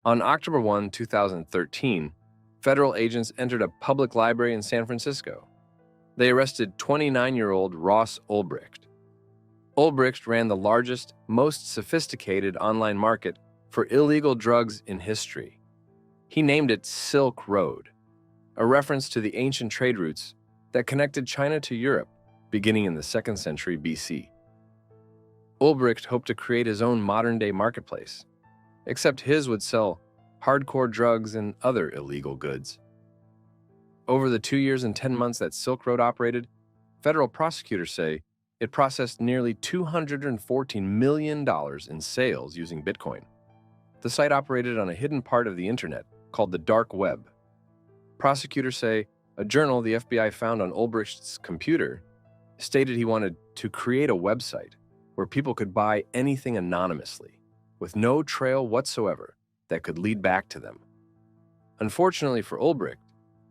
On October 1, 2013, federal agents entered a public library in San Francisco. They arrested 29-year-old Ross Ulbricht. Ulbricht ran the largest, most sophisticated online market for illegal drugs in history. He named it Silk Road, a reference to the ancient trade routes that connected China to Europe beginning in the 2nd century BC. Ulbricht hoped to create his own modern-day marketplace, except his would sell hardcore drugs and other illegal goods. Over the 2 years and 10 months that Silk Road operated, federal prosecutors say it processed nearly $214 million in sales using Bitcoin. The site operated on a hidden part of the internet called the dark web. Prosecutors say a journal the FBI found on Ulbricht's computer stated he wanted to create a website where people could buy anything anonymously, with no trail whatsoever that could lead back to them. Unfortunately for Ulbricht,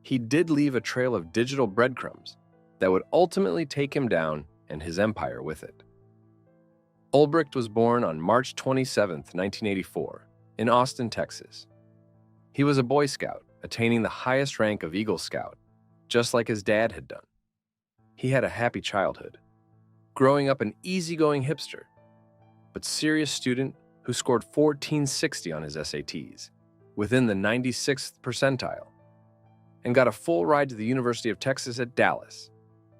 he did leave a trail of digital breadcrumbs that would ultimately take him down and his empire with it. Ulbricht was born on March 27, 1984, in Austin, Texas. He was a Boy Scout, attaining the highest rank of Eagle Scout, just like his dad had done. He had a happy childhood, growing up an easygoing hipster, but serious student who scored 1460 on his SATs, within the 96th percentile, and got a full ride to the University of Texas at Dallas,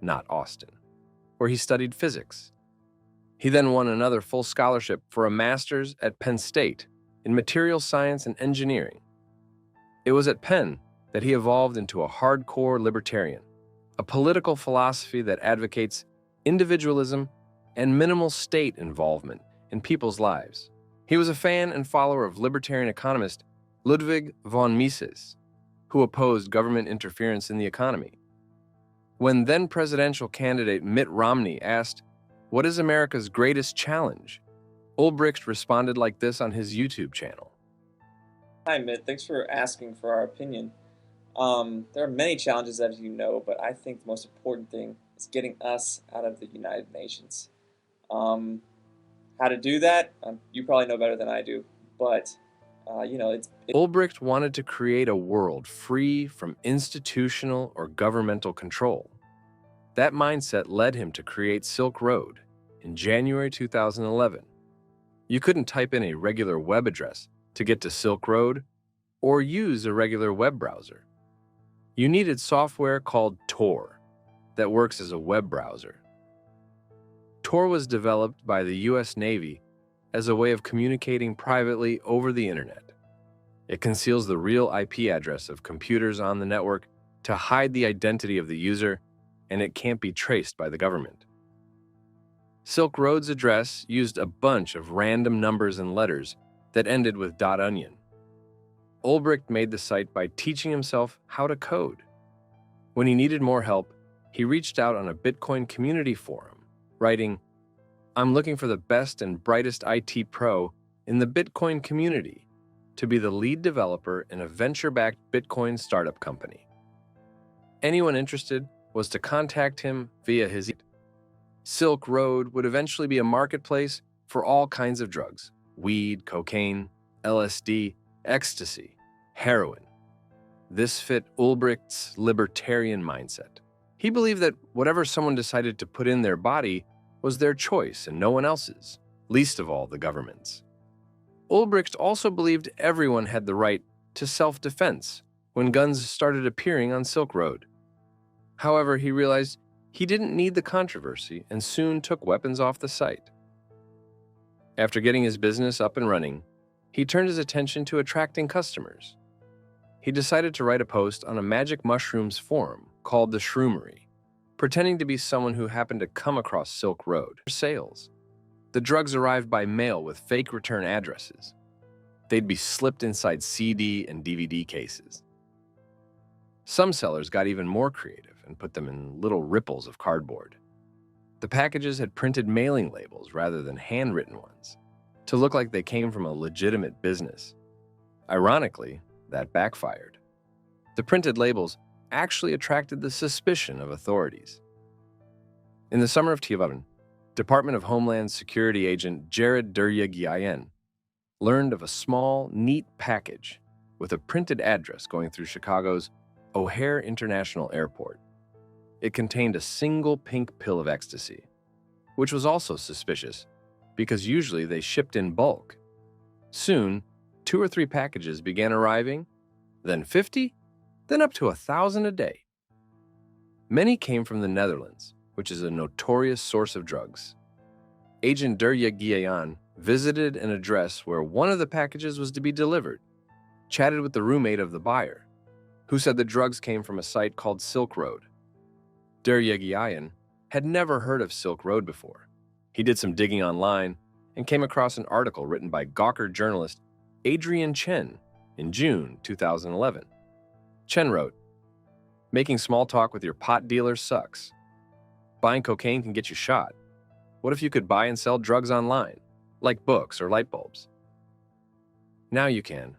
not Austin, where he studied physics. He then won another full scholarship for a master's at Penn State in material science and engineering. It was at Penn that he evolved into a hardcore libertarian, a political philosophy that advocates individualism and minimal state involvement in people's lives. He was a fan and follower of libertarian economist Ludwig von Mises, who opposed government interference in the economy. When then-presidential candidate Mitt Romney asked, "What is America's greatest challenge?" Ulbricht responded like this on his YouTube channel. Hi, Mitt. Thanks for asking for our opinion. There are many challenges, as you know, but I think the most important thing is getting us out of the United Nations. How to do that, you probably know better than I do, but Ulbricht wanted to create a world free from institutional or governmental control. That mindset led him to create Silk Road in January 2011. You couldn't type in a regular web address to get to Silk Road or use a regular web browser. You needed software called Tor that works as a web browser. Tor was developed by the US Navy as a way of communicating privately over the internet. It conceals the real IP address of computers on the network to hide the identity of the user, and it can't be traced by the government. Silk Road's address used a bunch of random numbers and letters that ended with .onion. Ulbricht made the site by teaching himself how to code. When he needed more help, he reached out on a Bitcoin community forum, writing, "I'm looking for the best and brightest IT pro in the Bitcoin community to be the lead developer in a venture-backed Bitcoin startup company." Anyone interested was to contact him via his email. Silk Road would eventually be a marketplace for all kinds of drugs: weed, cocaine, LSD, ecstasy, heroin. This fit Ulbricht's libertarian mindset. He believed that whatever someone decided to put in their body was their choice and no one else's, least of all the government's. Ulbricht also believed everyone had the right to self-defense when guns started appearing on Silk Road. However, he realized he didn't need the controversy and soon took weapons off the site. After getting his business up and running, he turned his attention to attracting customers. He decided to write a post on a magic mushrooms forum called the Shroomery, pretending to be someone who happened to come across Silk Road for sales. The drugs arrived by mail with fake return addresses. They'd be slipped inside CD and DVD cases. Some sellers got even more creative and put them in little ripples of cardboard. The packages had printed mailing labels rather than handwritten ones, to look like they came from a legitimate business. Ironically, that backfired. The printed labels actually attracted the suspicion of authorities. In the summer of 2011, Department of Homeland Security agent Jared Duryagian learned of a small, neat package with a printed address going through Chicago's O'Hare International Airport. It contained a single pink pill of ecstasy, which was also suspicious because usually they shipped in bulk. Soon, 2 or 3 packages began arriving, then 50, then up to 1,000 a day. Many came from the Netherlands, which is a notorious source of drugs. Agent Durya Guillain visited an address where one of the packages was to be delivered, chatted with the roommate of the buyer, who said the drugs came from a site called Silk Road. Durya Guillain had never heard of Silk Road before. He did some digging online and came across an article written by Gawker journalist Adrian Chen in June 2011. Chen wrote, "Making small talk with your pot dealer sucks. Buying cocaine can get you shot. What if you could buy and sell drugs online, like books or light bulbs? Now you can.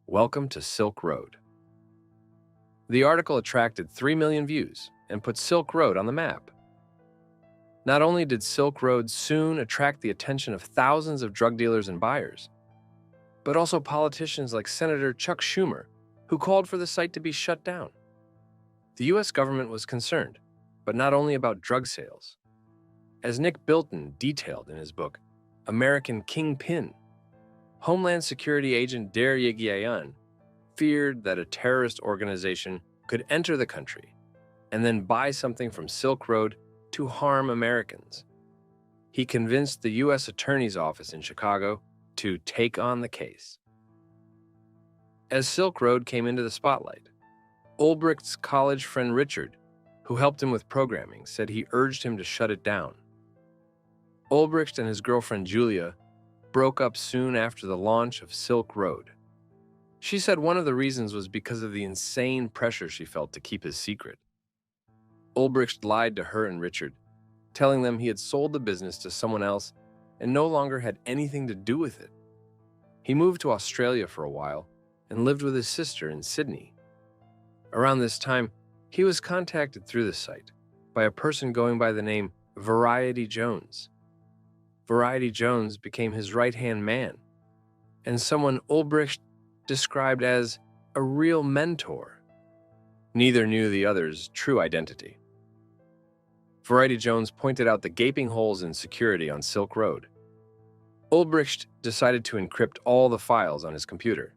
Welcome to Silk Road." The article attracted 3 million views and put Silk Road on the map. Not only did Silk Road soon attract the attention of thousands of drug dealers and buyers, but also politicians like Senator Chuck Schumer, who called for the site to be shut down. The US government was concerned, but not only about drug sales. As Nick Bilton detailed in his book, American Kingpin, Homeland Security agent Durya Guillain feared that a terrorist organization could enter the country and then buy something from Silk Road to harm Americans. He convinced the U.S. Attorney's Office in Chicago to take on the case. As Silk Road came into the spotlight, Ulbricht's college friend Richard, who helped him with programming, said he urged him to shut it down. Ulbricht and his girlfriend Julia broke up soon after the launch of Silk Road. She said one of the reasons was because of the insane pressure she felt to keep his secret. Ulbricht lied to her and Richard, telling them he had sold the business to someone else and no longer had anything to do with it. He moved to Australia for a while and lived with his sister in Sydney. Around this time, he was contacted through the site by a person going by the name Variety Jones. Variety Jones became his right-hand man, and someone Ulbricht described as a real mentor. Neither knew the other's true identity. Variety Jones pointed out the gaping holes in security on Silk Road. Ulbricht decided to encrypt all the files on his computer.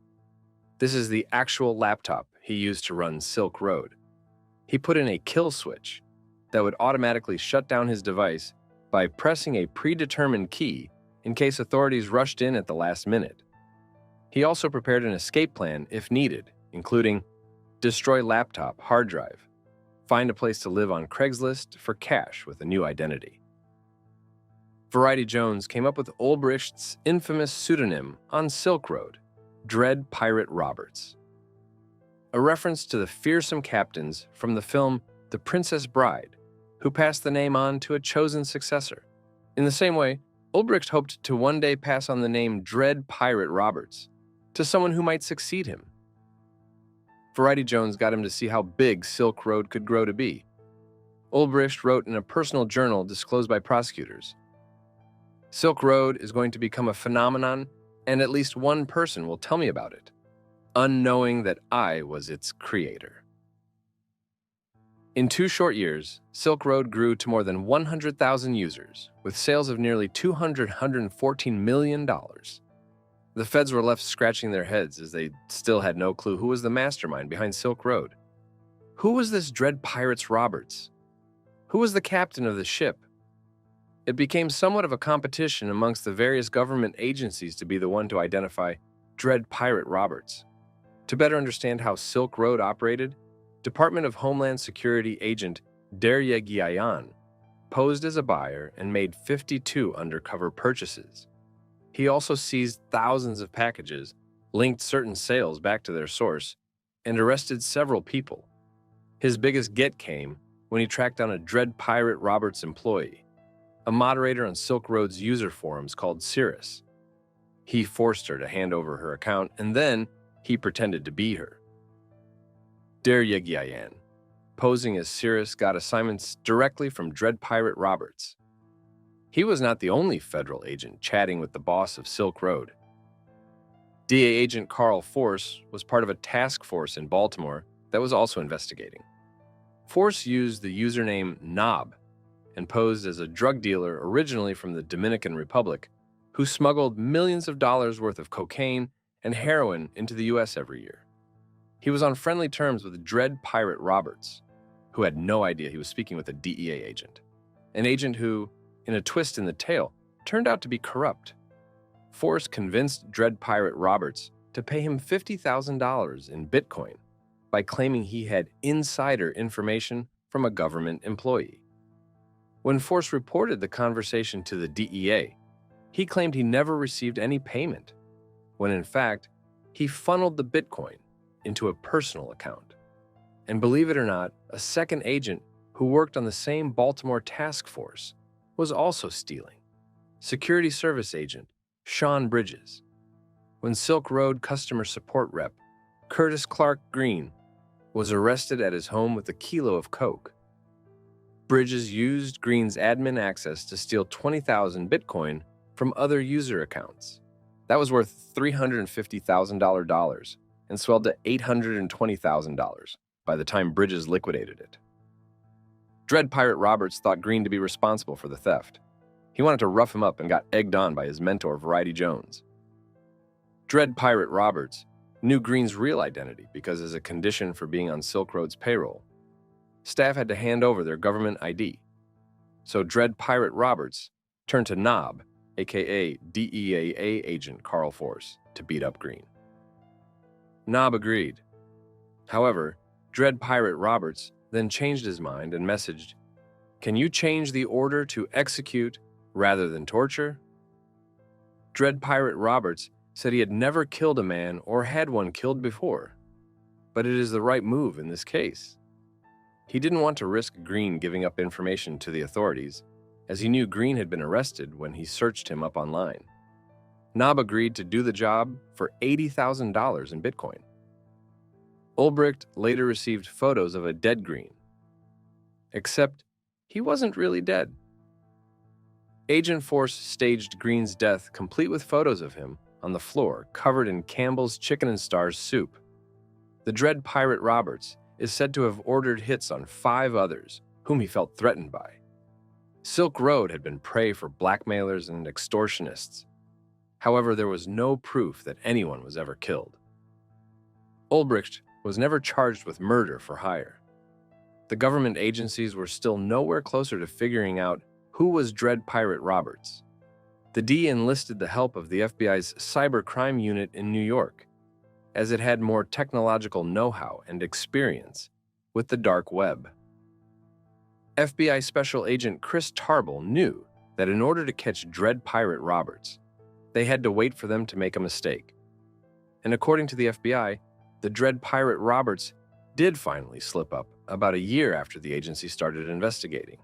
This is the actual laptop he used to run Silk Road. He put in a kill switch that would automatically shut down his device by pressing a predetermined key in case authorities rushed in at the last minute. He also prepared an escape plan if needed, including destroy laptop, hard drive, find a place to live on Craigslist for cash with a new identity. Variety Jones came up with Ulbricht's infamous pseudonym on Silk Road, Dread Pirate Roberts, a reference to the fearsome captains from the film The Princess Bride, who passed the name on to a chosen successor. In the same way, Ulbricht hoped to one day pass on the name Dread Pirate Roberts to someone who might succeed him. Variety Jones got him to see how big Silk Road could grow to be. Ulbricht wrote in a personal journal disclosed by prosecutors, "Silk Road is going to become a phenomenon, and at least one person will tell me about it, unknowing that I was its creator." In 2 short years, Silk Road grew to more than 100,000 users, with sales of nearly $114 million. The feds were left scratching their heads as they still had no clue who was the mastermind behind Silk Road. Who was this Dread Pirates Roberts? Who was the captain of the ship? It became somewhat of a competition amongst the various government agencies to be the one to identify Dread Pirate Roberts. To better understand how Silk Road operated, Department of Homeland Security agent Durya Guillain posed as a buyer and made 52 undercover purchases. He also seized thousands of packages, linked certain sales back to their source, and arrested several people. His biggest get came when he tracked down a Dread Pirate Roberts employee, a moderator on Silk Road's user forums called Cirrus. He forced her to hand over her account, and then he pretended to be her. Durya Guillain, posing as Cirrus, got assignments directly from Dread Pirate Roberts. He was not the only federal agent chatting with the boss of Silk Road. DA agent Carl Force was part of a task force in Baltimore that was also investigating. Force used the username Knob and posed as a drug dealer originally from the Dominican Republic who smuggled millions of dollars worth of cocaine and heroin into the U.S. every year. He was on friendly terms with Dread Pirate Roberts, who had no idea he was speaking with a DEA agent. An agent who, in a twist in the tale, turned out to be corrupt. Force convinced Dread Pirate Roberts to pay him $50,000 in Bitcoin by claiming he had insider information from a government employee. When Force reported the conversation to the DEA, he claimed he never received any payment, when in fact, he funneled the Bitcoin into a personal account. And believe it or not, a second agent who worked on the same Baltimore task force was also stealing. Security Service agent Sean Bridges. When Silk Road customer support rep Curtis Clark Green was arrested at his home with a kilo of coke. Bridges used Green's admin access to steal 20,000 Bitcoin from other user accounts. That was worth $350,000 and swelled to $820,000 by the time Bridges liquidated it. Dread Pirate Roberts thought Green to be responsible for the theft. He wanted to rough him up and got egged on by his mentor, Variety Jones. Dread Pirate Roberts knew Green's real identity because, as a condition for being on Silk Road's payroll, staff had to hand over their government ID. So Dread Pirate Roberts turned to Knob, aka DEA agent Carl Force, to beat up Green. Knob agreed. However, Dread Pirate Roberts then changed his mind and messaged, "Can you change the order to execute rather than torture?" Dread Pirate Roberts said he had never killed a man or had one killed before, but it is the right move in this case. He didn't want to risk Green giving up information to the authorities, as he knew Green had been arrested when he searched him up online. Knob agreed to do the job for $80,000 in Bitcoin. Ulbricht later received photos of a dead Green, except he wasn't really dead. Agent Force staged Green's death complete with photos of him on the floor covered in Campbell's Chicken and Stars soup. The Dread Pirate Roberts is said to have ordered hits on 5 others whom he felt threatened by. Silk Road had been prey for blackmailers and extortionists. However, there was no proof that anyone was ever killed. Ulbricht was never charged with murder for hire. The government agencies were still nowhere closer to figuring out who was Dread Pirate Roberts. The D enlisted the help of the FBI's cybercrime unit in New York, as it had more technological know-how and experience with the dark web. FBI Special Agent Chris Tarbell knew that in order to catch Dread Pirate Roberts, they had to wait for them to make a mistake. And according to the FBI, the Dread Pirate Roberts did finally slip up about a year after the agency started investigating.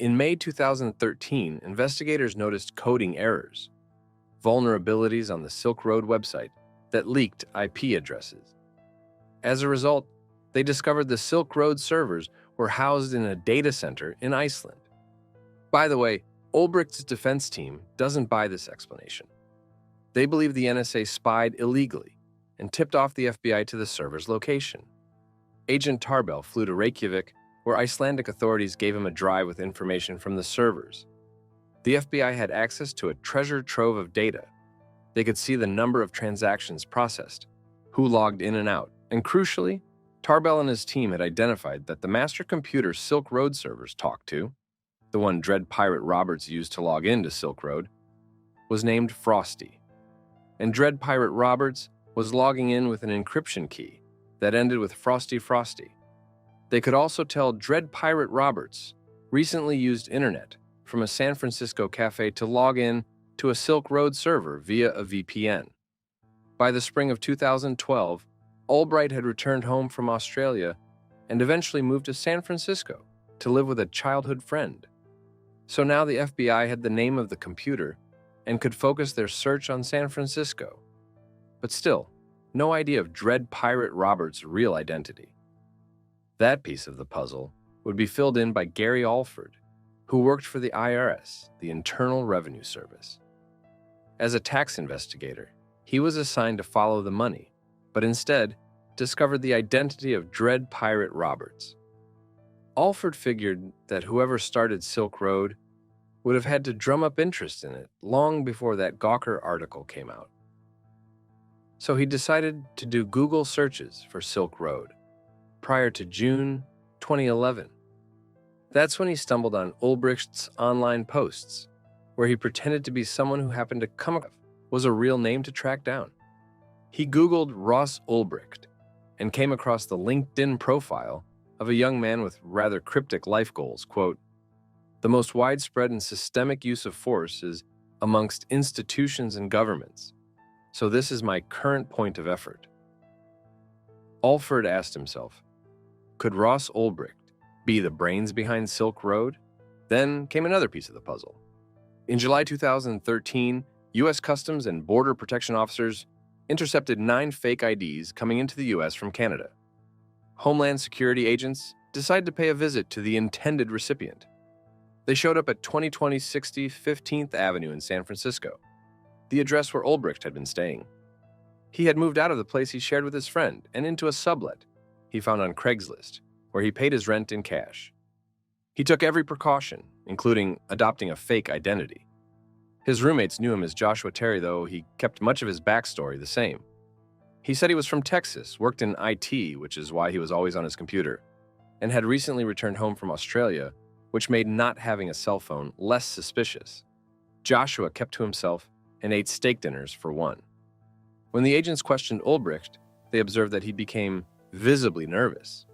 In May 2013, investigators noticed coding errors, vulnerabilities on the Silk Road website that leaked IP addresses. As a result, they discovered the Silk Road servers were housed in a data center in Iceland. By the way, Ulbricht's defense team doesn't buy this explanation. They believe the NSA spied illegally and tipped off the FBI to the server's location. Agent Tarbell flew to Reykjavik, where Icelandic authorities gave him a drive with information from the servers. The FBI had access to a treasure trove of data. They could see the number of transactions processed, who logged in and out, and crucially, Tarbell and his team had identified that the master computer Silk Road servers talked to, the one Dread Pirate Roberts used to log into Silk Road, was named Frosty. And Dread Pirate Roberts was logging in with an encryption key that ended with Frosty Frosty. They could also tell Dread Pirate Roberts recently used internet from a San Francisco cafe to log in to a Silk Road server via a VPN. By the spring of 2012, Ulbricht had returned home from Australia and eventually moved to San Francisco to live with a childhood friend. So now the FBI had the name of the computer and could focus their search on San Francisco. But still, no idea of Dread Pirate Roberts' real identity. That piece of the puzzle would be filled in by Gary Alford, who worked for the IRS, the Internal Revenue Service. As a tax investigator, he was assigned to follow the money, but instead discovered the identity of Dread Pirate Roberts. Alford figured that whoever started Silk Road would have had to drum up interest in it long before that Gawker article came out. So he decided to do Google searches for Silk Road prior to June 2011. That's when he stumbled on Ulbricht's online posts, where he pretended to be someone who happened to come across was a real name to track down. He Googled Ross Ulbricht and came across the LinkedIn profile of a young man with rather cryptic life goals. Quote, "The most widespread and systemic use of force is amongst institutions and governments, so this is my current point of effort." Alford asked himself, could Ross Ulbricht be the brains behind Silk Road? Then came another piece of the puzzle. In July 2013, U.S. Customs and Border Protection officers intercepted 9 fake IDs coming into the U.S. from Canada. Homeland Security agents decided to pay a visit to the intended recipient. They showed up at 2020 60 15th Avenue in San Francisco, the address where Ulbricht had been staying. He had moved out of the place he shared with his friend and into a sublet he found on Craigslist, where he paid his rent in cash. He took every precaution, including adopting a fake identity. His roommates knew him as Joshua Terry, though he kept much of his backstory the same. He said he was from Texas, worked in IT, which is why he was always on his computer, and had recently returned home from Australia, which made not having a cell phone less suspicious. Joshua kept to himself and ate steak dinners for one. When the agents questioned Ulbricht, they observed that he became visibly nervous.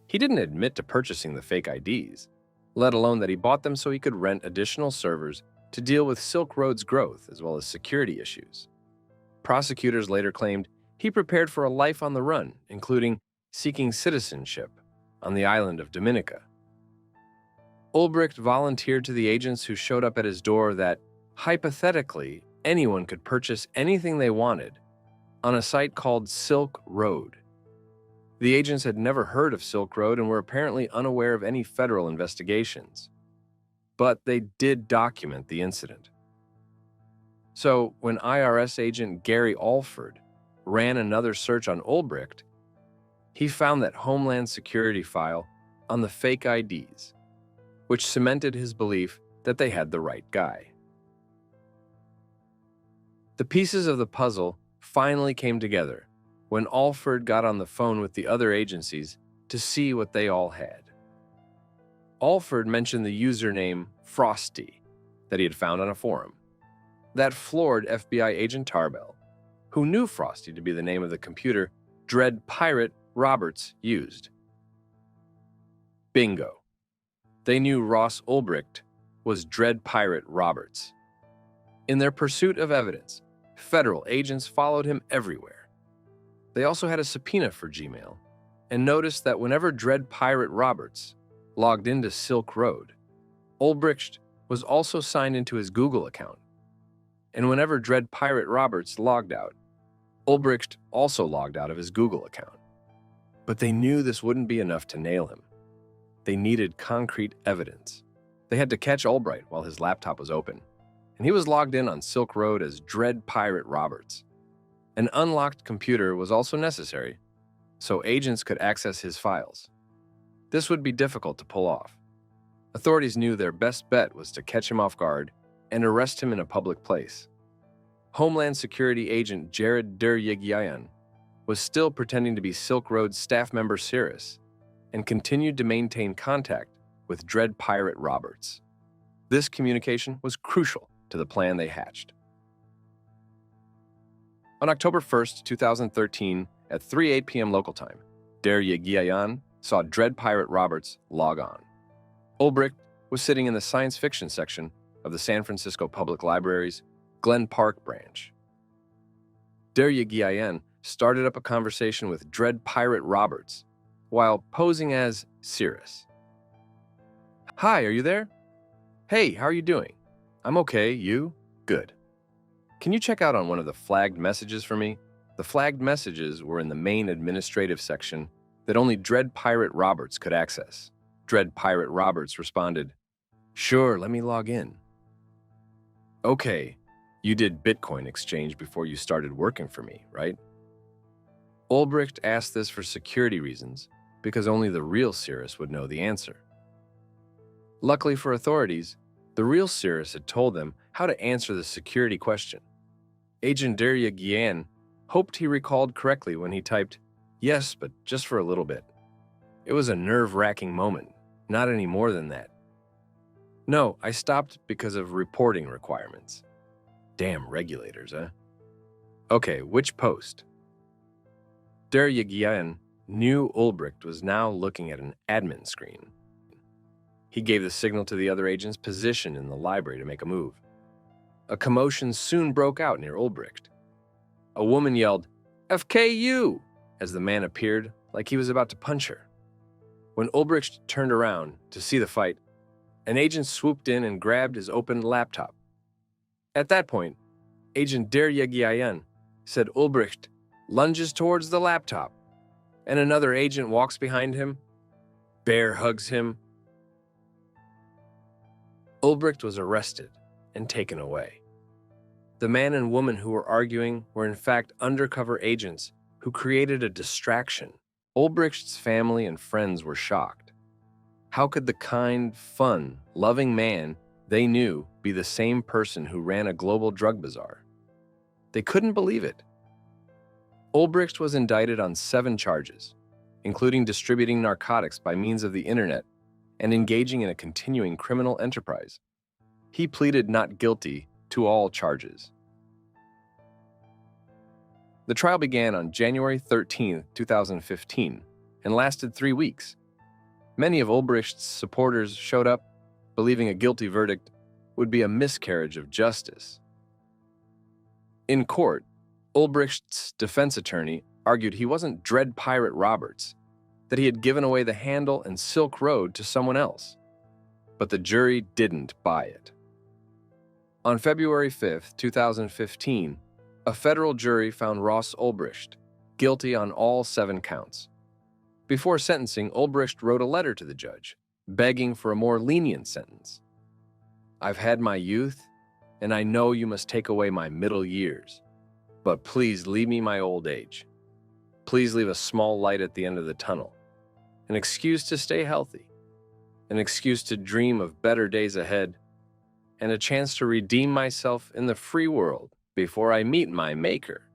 He didn't admit to purchasing the fake IDs, let alone that he bought them so he could rent additional servers to deal with Silk Road's growth as well as security issues. Prosecutors later claimed he prepared for a life on the run, including seeking citizenship on the island of Dominica. Ulbricht volunteered to the agents who showed up at his door that, hypothetically, anyone could purchase anything they wanted on a site called Silk Road. The agents had never heard of Silk Road and were apparently unaware of any federal investigations. But they did document the incident. So when IRS agent Gary Alford ran another search on Ulbricht, he found that Homeland Security file on the fake IDs, which cemented his belief that they had the right guy. The pieces of the puzzle finally came together when Alford got on the phone with the other agencies to see what they all had. Alford mentioned the username Frosty that he had found on a forum. That floored FBI agent Tarbell, who knew Frosty to be the name of the computer Dread Pirate Roberts used. Bingo. They knew Ross Ulbricht was Dread Pirate Roberts. In their pursuit of evidence, federal agents followed him everywhere. They also had a subpoena for Gmail and noticed that whenever Dread Pirate Roberts logged into Silk Road, Ulbricht was also signed into his Google account. And whenever Dread Pirate Roberts logged out, Ulbricht also logged out of his Google account. But they knew this wouldn't be enough to nail him. They needed concrete evidence. They had to catch Ulbricht while his laptop was open, and he was logged in on Silk Road as Dread Pirate Roberts. An unlocked computer was also necessary, so agents could access his files. This would be difficult to pull off. Authorities knew their best bet was to catch him off guard and arrest him in a public place. Homeland Security agent Jared Deryagyan was still pretending to be Silk Road's staff member Cirrus and continued to maintain contact with Dread Pirate Roberts. This communication was crucial to the plan they hatched. On October 1st, 2013, at 3:08 p.m. local time, Deryagyan saw Dread Pirate Roberts log on. Ulbricht was sitting in the science fiction section of the San Francisco Public Library's Glen Park branch. Deryagyan started up a conversation with Dread Pirate Roberts while posing as Cirrus. "Hi, are you there? Hey, how are you doing? I'm okay, you? Good. Can you check out on one of the flagged messages for me?" The flagged messages were in the main administrative section that only Dread Pirate Roberts could access. Dread Pirate Roberts responded, "Sure, let me log in." "Okay, You did Bitcoin exchange before you started working for me, right? Ulbricht asked this for security reasons, because only the real Cyrus would know the answer. Luckily for authorities, the real Cyrus had told them how to answer the security question. Agent Derya Guillen hoped he recalled correctly when he typed, "Yes, but just for a little bit." It was a nerve-wracking moment, not any more than that. "No, I stopped because of reporting requirements." Damn regulators, huh? Okay, which post? Derya Guillen knew Ulbricht was now looking at an admin screen. He gave the signal to the other agents positioned in the library to make a move. A commotion soon broke out near Ulbricht. A woman yelled, "FKU!" as the man appeared like he was about to punch her. When Ulbricht turned around to see the fight, an agent swooped in and grabbed his opened laptop. At that point, Agent Derya Guillen said Ulbricht lunges towards the laptop, and another agent walks behind him, bear hugs him. Ulbricht was arrested and taken away. The man and woman who were arguing were in fact undercover agents who created a distraction. Ulbricht's family and friends were shocked. How could the kind, fun, loving man they knew be the same person who ran a global drug bazaar? They couldn't believe it. Ulbricht was indicted on 7 charges, including distributing narcotics by means of the internet and engaging in a continuing criminal enterprise. He pleaded not guilty to all charges. The trial began on January 13, 2015, and lasted 3 weeks. Many of Ulbricht's supporters showed up, believing a guilty verdict would be a miscarriage of justice. In court, Ulbricht's defense attorney argued he wasn't Dread Pirate Roberts, that he had given away the handle and Silk Road to someone else. But the jury didn't buy it. On February 5, 2015, a federal jury found Ross Ulbricht guilty on all 7 counts. Before sentencing, Ulbricht wrote a letter to the judge, begging for a more lenient sentence. "I've had my youth, and I know you must take away my middle years. But please leave me my old age. Please leave a small light at the end of the tunnel. An excuse to stay healthy. An excuse to dream of better days ahead. And a chance to redeem myself in the free world before I meet my maker."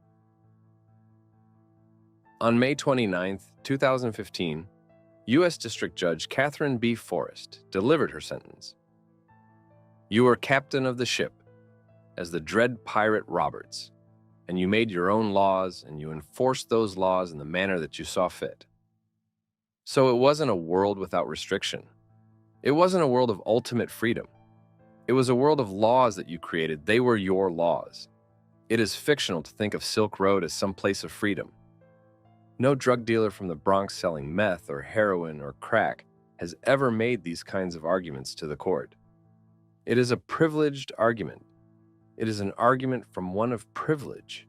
On May 29, 2015, U.S. District Judge Catherine B. Forrest delivered her sentence. "You were captain of the ship as the Dread Pirate Roberts, and you made your own laws and you enforced those laws in the manner that you saw fit. So it wasn't a world without restriction. It wasn't a world of ultimate freedom. It was a world of laws that you created. They were your laws. It is fictional to think of Silk Road as some place of freedom. No drug dealer from the Bronx selling meth or heroin or crack has ever made these kinds of arguments to the court. It is a privileged argument. It is an argument from one of privilege.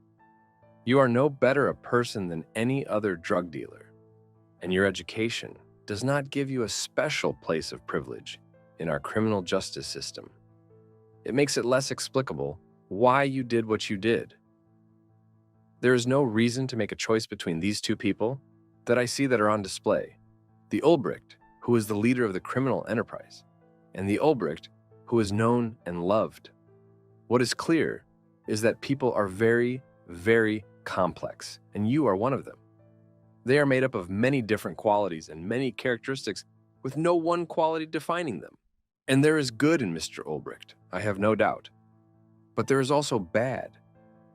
You are no better a person than any other drug dealer, and your education does not give you a special place of privilege in our criminal justice system. It makes it less explicable why you did what you did. There is no reason to make a choice between these 2 people that I see that are on display. The Ulbricht, who is the leader of the criminal enterprise, and the Ulbricht, who is known and loved. What is clear is that people are very, very complex, and you are one of them. They are made up of many different qualities and many characteristics with no one quality defining them. And there is good in Mr. Ulbricht, I have no doubt. But there is also bad.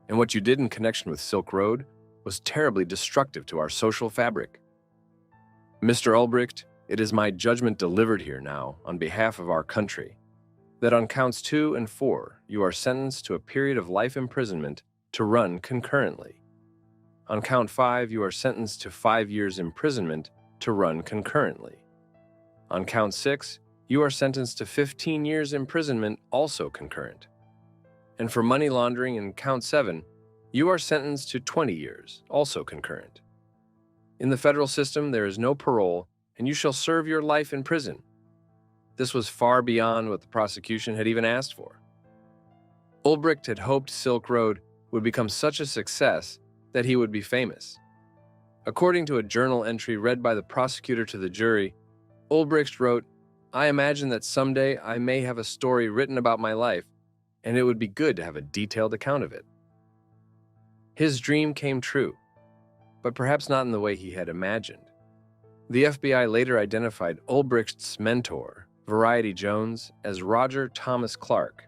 And what you did in connection with Silk Road was terribly destructive to our social fabric. Mr. Ulbricht, it is my judgment delivered here now on behalf of our country that on counts 2 and 4, you are sentenced to a period of life imprisonment to run concurrently. On count 5, you are sentenced to 5 years imprisonment to run concurrently. On count 6, you are sentenced to 15 years imprisonment, also concurrent. And for money laundering in count 7, you are sentenced to 20 years, also concurrent. In the federal system, there is no parole, and you shall serve your life in prison. This was far beyond what the prosecution had even asked for. Ulbricht had hoped Silk Road would become such a success that he would be famous. According to a journal entry read by the prosecutor to the jury, Ulbricht wrote, "I imagine that someday I may have a story written about my life, and it would be good to have a detailed account of it." His dream came true, but perhaps not in the way he had imagined. The FBI later identified Ulbricht's mentor, Variety Jones, as Roger Thomas Clark,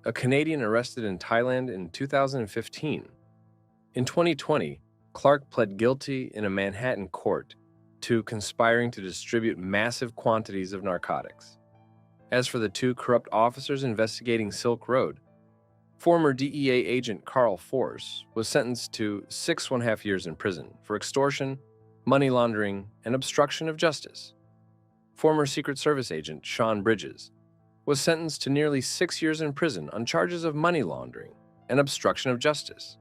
a Canadian arrested in Thailand in 2015. In 2020, Clark pled guilty in a Manhattan court to conspiring to distribute massive quantities of narcotics. As for the two corrupt officers investigating Silk Road, former DEA agent Carl Force was sentenced to 6.5 years in prison for extortion, money laundering, and obstruction of justice. Former Secret Service agent Sean Bridges was sentenced to nearly 6 years in prison on charges of money laundering and obstruction of justice.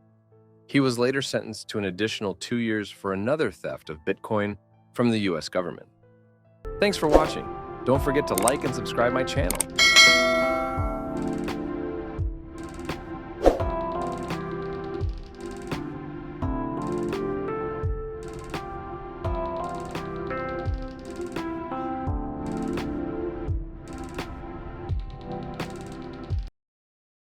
He was later sentenced to an additional 2 years for another theft of Bitcoin from the US government. Thanks for watching. Don't forget to like and subscribe my channel.